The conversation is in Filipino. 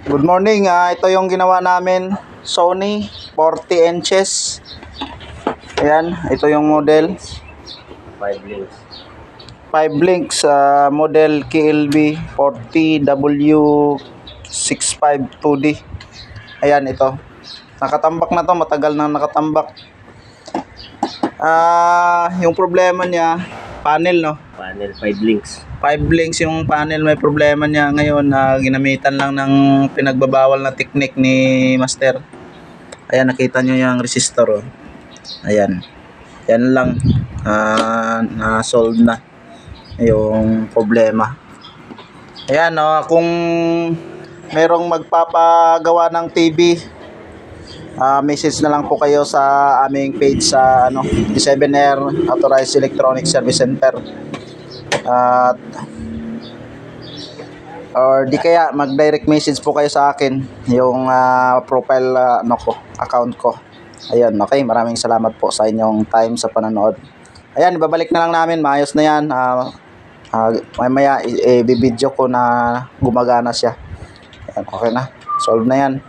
Good morning. Ito yung ginawa namin. Sony 40 inches. Ayan, ito yung model. 5 links. 5 links model KLB 40W65 2D. Ayan, ito. Nakatambak na to, matagal nang nakatambak. Yung problema niya, panel, no? Panel 5 links. 5 links yung panel, may problema niya ngayon na ginamitan lang ng pinagbabawal na technique ni Master. Ayan, nakita nyo yung resistor, oh. Ayan. Yan lang, na-solve na yung problema. Ayan, oh, kung merong magpapagawa ng TV, message na lang po kayo sa aming page sa D7R Authorized Electronic Service Center. Or di kaya mag-direct message po kayo sa akin yung profile account ko. Ayun, okay, maraming salamat po sa inyong time sa panonood. Ayan, ibabalik na lang namin, maayos na yan. Mamaya i-video ko na gumagana siya. Ayan, okay na, solve na yan.